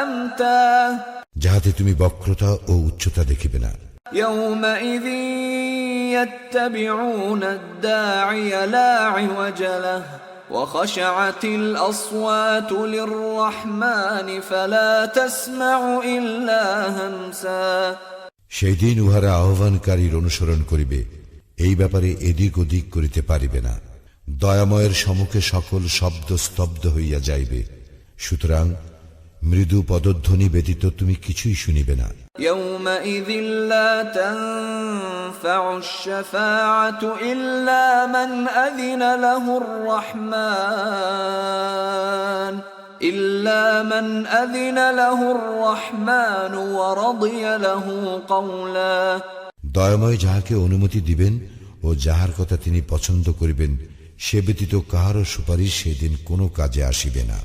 S1: أمتا।
S2: যাহাতে তুমি বক্রতা ও উচ্চতা দেখিবে না।
S1: يومئذ يتبعون الداعي لا عوج له وخشعت الأصوات للرحمن فلا تسمع إلا همسا।
S2: সেই দিন উহারা আহ্বানকারীর অনুসরণ করিবে, এই ব্যাপারে এদিক ওদিক করিতে পারিবে না। দয়াময়ের সম্মুখে সকল শব্দ স্তব্ধ হইয়া যাইবে, সুতরাং মৃদু পদধ্বনি ব্যতীত তুমি কিছুই শুনিবে না।
S1: يومئذ لا تنفع الشفاعة إلا من أذن له الرحمن ورضي له قولا।
S2: দয়াময় যাহাকে অনুমতি দিবেন ও যাহার কথা তিনি পছন্দ করিবেন, সে ব্যতীত কাহারও সুপারিশ সেদিন কোনো কাজে আসিবে না।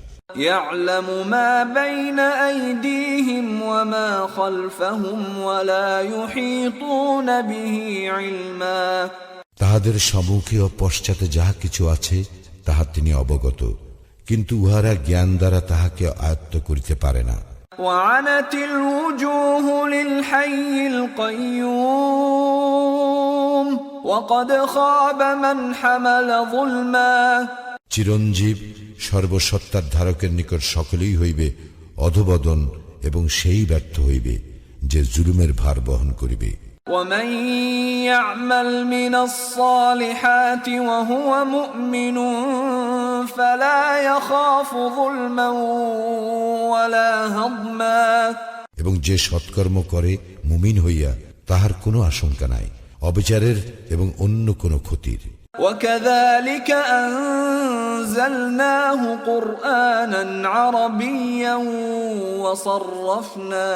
S1: يعلم ما بين أيديهم وما خلفهم ولا يحيطون به علما।
S2: তাহাদের সম্মুখে ও পশ্চাতে যাহা কিছু আছে তাহা তিনি অবগত, কিন্তু উহারা জ্ঞান দ্বারা তাহাকে আয়ত্ত করিতে পারে না।
S1: وعنت الوجوه للحي القيوم وقد خاب من حمل ظلما।
S2: চিরঞ্জীব সর্বসত্তার ধারকের নিকট সকলেই হইবে অধোবদন, এবং সেই ব্যর্থ হইবে যে জুলুমের ভার বহন করিবে।
S1: ومن يعمل من الصالحات وهو مؤمن فلا يخاف ظلما ولا هضما।
S2: এবং যে সৎকর্ম করে মুমিন হইয়া, তাহার কোনো আশঙ্কা নাই অবিচারের এবং অন্য কোনো ক্ষতির।
S1: وكذلك أنزلناه قرآنا عربيا وصرفنا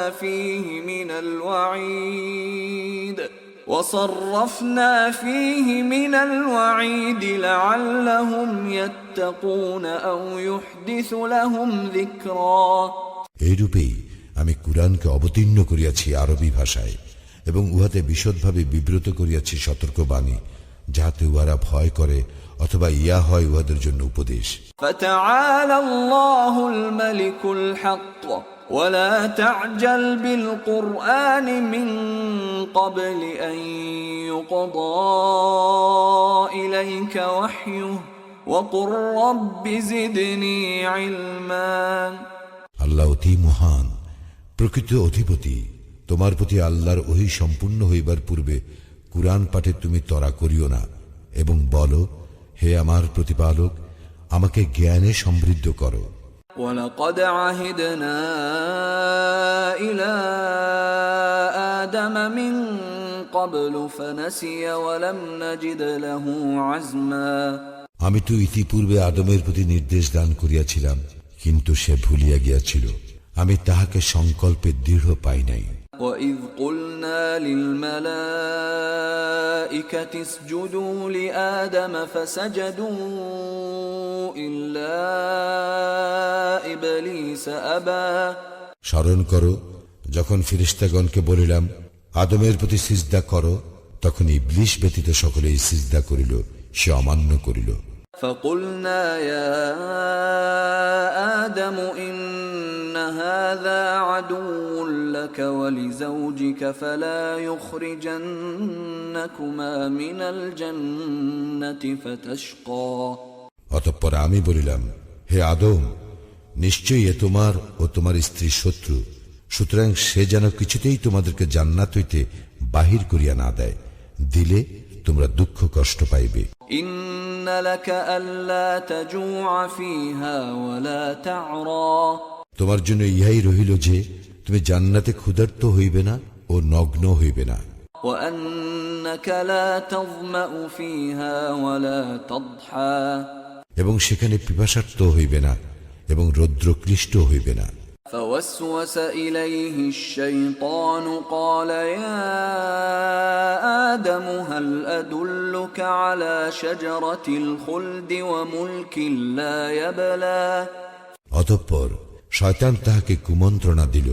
S1: فيه من الوعيد لعلهم يتقون أو يحدث لهم ذكرا।
S2: এইরূপেই আমি কুরআনকে অবতীর্ণ করিয়াছি আরবি ভাষায়, এবং উহাতে বিশদভাবে বিব্রত করিয়াছি সতর্কবাণী, যাহাতে উহারা ভয় করে অথবা ইয়া হয় উহাদের জন্য উপদেশ।
S1: فتعالى الله الملك الحق ولا تعجل بالقرآن من قبل أن يقضى إليك وحيه وقل رب زدني علما।
S2: আল্লাহ অতি মহান, প্রকৃত অধিপতি। তোমার প্রতি আল্লাহর ওহী সম্পূর্ণ হইবার পূর্বে কুরআন পাঠে তুমি ত্বরা করিও না, এবং বলো, হে আমার প্রতিপালক, আমাকে জ্ঞানে সমৃদ্ধ করো।
S1: وَلَقَدْ عَهِدْنَا إِلَى آدَمَ مِنْ قَبْلُ فَنَسِيَ وَلَمْ نَجِدْ لَهُ عَزْمًا।
S2: আমি তো ইতিপূর্বে আদমের প্রতি নির্দেশ দান করিয়াছিলাম, কিন্তু সে ভুলিয়া গিয়াছিল, আমি তাহাকে সংকল্পে দৃঢ় পাই নাই।
S1: وَإِذْ قُلْنَا لِلْمَلَائِكَةِ اسْجُدُوا لِآدَمَ فَسَجَدُوا إِلَّا إِبْلِيسَ أَبَى।
S2: স্মরণ করো, যখন ফেরেশতাগণকে বলিলাম, আদমের প্রতি সিজদা করো, তখন ইবলীস ব্যতীত সকলেই সিজদা করিল, সে অমান্য করিল।
S1: فَقُلْنَا يَا آدَمُ إِنَّ هَذَا عَدُوٌّ لَكَ وَلِزَوْجِكَ فَلَا يُخْرِجَنَّكُمَا مِنَ الْجَنَّةِ فَتَشْقَى।
S2: অতঃপর আমি বলিলাম, হে আদম, নিশ্চয়ই এ তোমার ও তোমার স্ত্রীর শত্রু, সুতরাং সে যেন কিছুতেই তোমাদেরকে জান্নাত হইতে বাহির করিয়া না দেয়, দিলে তোমরা দুঃখ কষ্ট পাইবে।
S1: إن لك ألا تجوع فيها ولا تعرى
S2: তোমার জন্য ইহাই রহিল যে তুমি জান্নাতে ক্ষুধার্ত হইবে না ও নগ্ন হইবে না,
S1: وأنك لا تظمأ فيها ولا تضحى
S2: এবং সেখানে পিপাসার্ত হইবে না এবং রৌদ্রক্লিষ্ট হইবে না।
S1: فوسوس إليه الشيطان قال يا آدم هل أدلك على شجرة الخلد وملك لا يبلى
S2: অতঃপর শয়তান তাহাকে কুমন্ত্রণা দিল।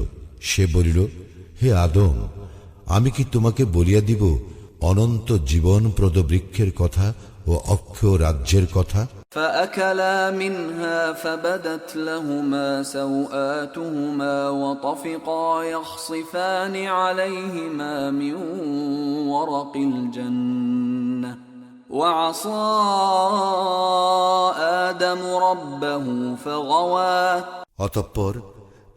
S2: সে বলিল, হে আদম, আমি কি তোমাকে বলিয়া দিব অনন্ত জীবনপ্রদ বৃক্ষের কথা ও অক্ষয় রাজ্যের কথা?
S1: فأكلا منها فبدت لهما سوآتهما وطفقا يخصفان عليهما من ورق الجنة وعصى آدم ربه فغوى
S2: অতঃপর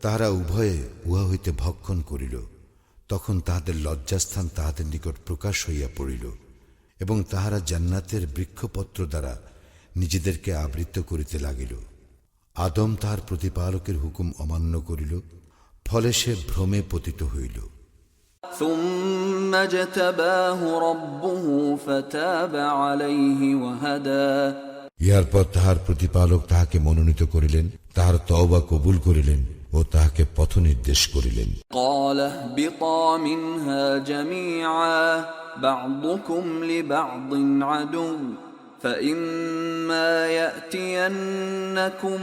S2: তাহারা উভয়ে উহা হইতে ভক্ষণ করিল। তখন তাহাদের লজ্জাস্থান তাহাদের নিকট প্রকাশ হইয়া পড়িল এবং তাহারা জান্নাতের বৃক্ষপত্র দ্বারা নিজেদেরকে আবৃত করিতে লাগিল। আদম তাহার প্রতিপালকের হুকুম অমান্য করিল, ফলে সে ভ্রমে পতিত হইল।
S1: ثم اجتباه ربه فتاب عليه وهدى
S2: ইহার পর তাহার প্রতিপালক তাহাকে মনোনীত করিলেন, তাহার তওবা কবুল করিলেন ও তাহাকে পথ নির্দেশ করিলেন।
S1: قال اهبطا منها جميعا بعضكم لبعض عدو فإما يأتينكم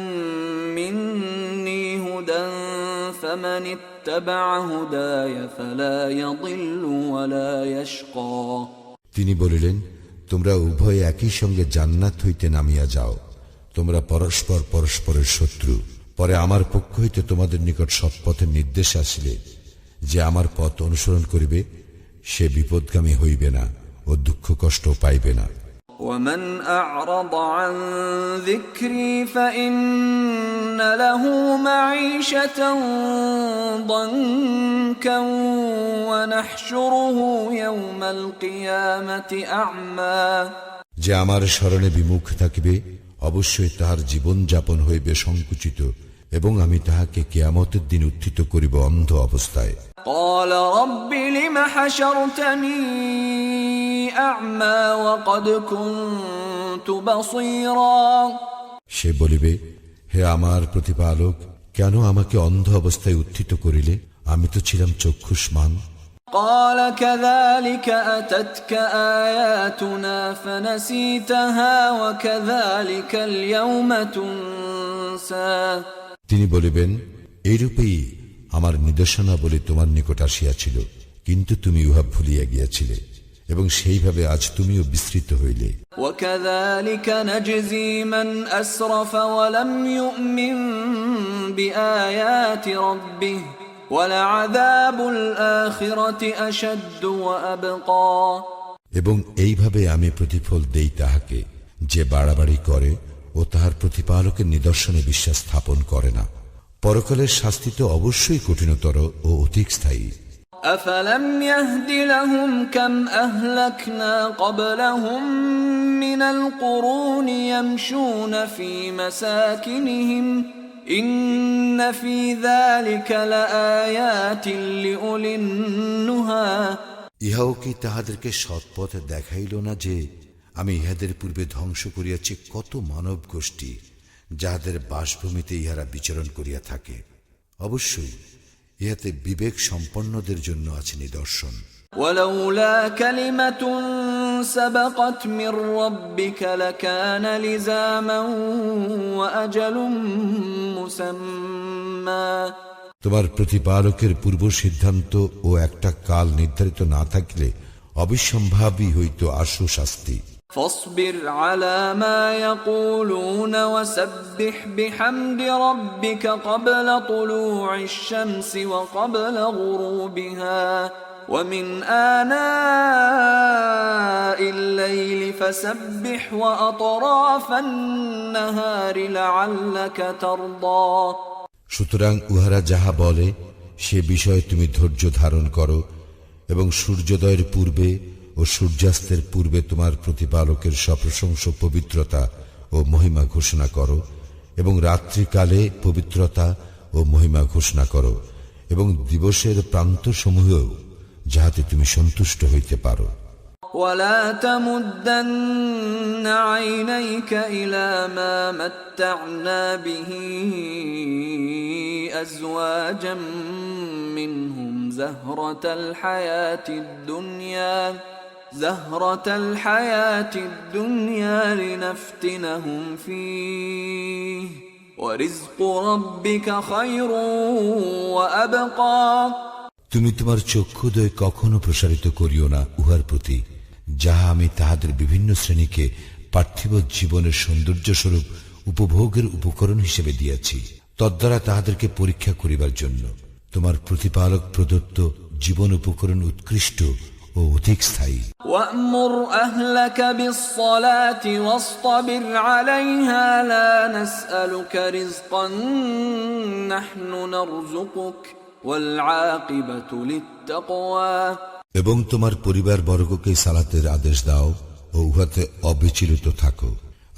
S1: مني هدى فمن اتبع هداي فلا يضل ولا يشقى
S2: তিনি বলিলেন, তোমরা উভয় একই সঙ্গে জান্নাত হইতে নামিয়া যাও। তোমরা পরস্পর পরস্পরের শত্রু। পরে আমার পক্ষ হইতে তোমাদের নিকট সৎপথের নির্দেশ আসিলে যে আমার পথ অনুসরণ করিবে সে বিপদগামী হইবে না ও দুঃখ কষ্ট পাইবে না।
S1: ومن أعرض عن ذكري فإن له معيشة ضنكا ونحشره يوم القيامة أعمى
S2: যে আমার স্মরণে বিমুখ থাকিবে অবশ্যই তাহার জীবন যাপন হইবে সংকুচিত এবং আমি তাহাকে কিয়ামতের দিন উত্থিত করিব অন্ধ অবস্থায়।
S1: قال رب لم حشرتني أعمى وقد كنت بصيرا
S2: সে বলিবে, হে আমার প্রতিপালক, কেন আমাকে অন্ধ অবস্থায় উত্থিত করিলে? আমি তো ছিলাম চক্ষুষ্মান।
S1: قال كذلك أتتك آياتنا فنسيتها وكذلك اليوم تنسى
S2: তিনি বলিবেন, এইরূপেই আমার নিদর্শনা বলে তোমার নিকট আসিয়াছিল, কিন্তু তুমি উহা ভুলিয়া গিয়াছিলে এবং সেইভাবে আজ তুমিও বিস্মৃত হইলে।
S1: وكذلك نجزي من أسرف ولم يؤمن بآيات ربه ولعذاب الآخرة أشد وأبقى
S2: এবং এইভাবে আমি প্রতিফল দেই তাহাকে যে বাড়াবাড়ি করে ও তাহার প্রতিপালকের নিদর্শনে বিশ্বাস স্থাপন করে না। পরকালের শাস্তি তো অবশ্যই কঠিনতর ও অধিক স্থায়ী।
S1: أفلم يهد لهم كم أهلكنا قبلهم من القرون يمشون في مساكنهم إن في ذلك لآيات لأولي النهى
S2: ইহাও কি তাহাদেরকে সৎপথ দেখাইল না যে আমি ইহাদের পূর্বে ধ্বংস করিয়াছি কত মানব গোষ্ঠী যাহাদের বাসভূমিতে ইহারা বিচরণ করিয়া থাকে। অবশ্যই ইহাতে বিবেক সম্পন্নদের জন্য আছে নিদর্শন।
S1: ولولا كلمة سبقت من ربك لكان لزاما وأجل مسمى
S2: তোমার প্রতিপালকের পূর্ব সিদ্ধান্ত ও একটা কাল নির্ধারিত না থাকলে অবিসম্ভাবী হইত আশু শাস্তি।
S1: فاصبر على ما يقولون وسبح بحمد ربك قبل طلوع الشمس وقبل غروبها ومن آناء الليل فسبح وأطراف النهار لعلك ترضى
S2: সুতরাং উহারা যাহা বলে সে বিষয়ে তুমি ধৈর্য ধারণ করো এবং সূর্যোদয়ের পূর্বে ও সূর্যাস্তের পূর্বে তোমার প্রতিপালকের সপ্রশংস পবিত্রতা ও মহিমা ঘোষণা করো এবং রাত্রিকালে পবিত্রতা ও মহিমা ঘোষণা করো এবং দিবসের প্রান্তসমূহেও যাহাতে তুমি সন্তুষ্ট হইতে পারো।
S1: ولا تمدن عينيك إلى ما متعنا به أزواجا منهم زهرة الحياة الدنيا لنفتنهم فيه ورزق ربك خير وأبقى
S2: তুমি তোমার চক্ষুদয় কখনো প্রসারিত করিও না উহার প্রতি, যাহা আমি তাহাদের বিভিন্ন শ্রেণীকে পার্থিব জীবনের সৌন্দর্য স্বরূপ উপভোগের উপকরণ হিসেবে দিয়াছি, তদ্বারা তাহাদেরকে পরীক্ষা করিবার জন্য। তোমার প্রতিপালক প্রদত্ত জীবন উপকরণ উৎকৃষ্ট ও অধিক স্থায়ী।
S1: وأمر أهلك بالصلاة واصطبر عليها لا نسألك رزقا نحن نرزقك والعاقبة للتقوى
S2: এবং তোমার পরিবার বর্গকে সালাতের আদেশ দাও ও উহাতে অবিচলিত থাকো।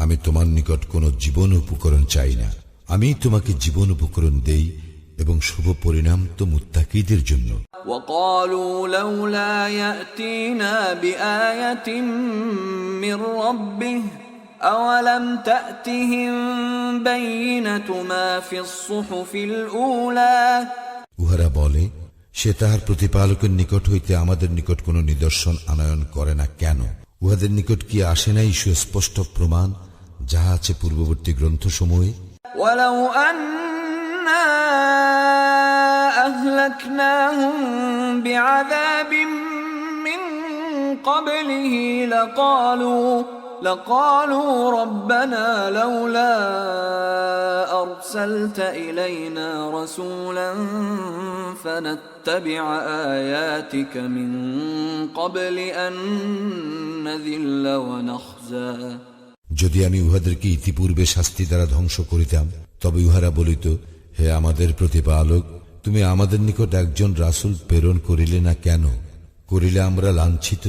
S2: আমি তোমার নিকট কোনো জীবন উপকরণ চাই না, আমি তোমাকে জীবন উপকরণ দেই এবং শুভ পরিণাম তো মুত্তাকীদের জন্য।
S1: وقالوا لولا يأتينا بآية من ربه أولم تأتهم بينة ما في الصحف الأولى
S2: উহারা বলে, সে তাহার প্রতিপালকের নিকট হইতে আমাদের নিকট কোন নিদর্শন আনয়ন করে না কেন? উহাদের নিকট কি আসে নাই সুস্পষ্ট প্রমাণ যাহা আছে পূর্ববর্তী গ্রন্থসমূহে?
S1: ولو أنا أهلكناهم بعذاب من قبله لقالوا ربنا لولا أرسلت إلينا رسولا فنتبع آياتك من قبل أن نذل ونخزى
S2: যদি আমি উহাদেরকে ইতিপূর্বে শাস্তি দ্বারা ধ্বংস করিতাম, তবে উহারা বলিত, হে আমাদের প্রতিপালক, তুমি আমাদের নিকট একজন রাসূল প্রেরণ করিলে না কেন? করিলে আমরা লাঞ্ছিত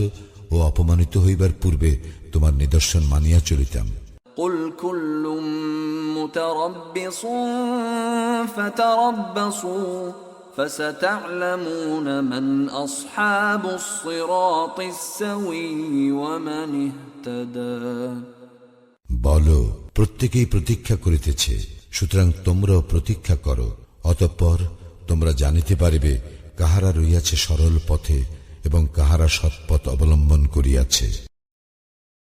S2: ও অপমানিত হইবার পূর্বে তোমার নিদর্শন মানিয়া চলিতাম।
S1: قل كل متربص فتربصوا فستعلمون من أصحاب الصراط السوي ومن اهتدى
S2: বলো, প্রত্যেকেই প্রতীক্ষা করিতেছে, সুতরাং তোমরাও প্রতীক্ষা করো, অতঃপর তোমরা জানিতে পারিবে কাহারা রইয়াছে সরল পথে এবং কাহারা সৎপথ অবলম্বন করিয়াছে।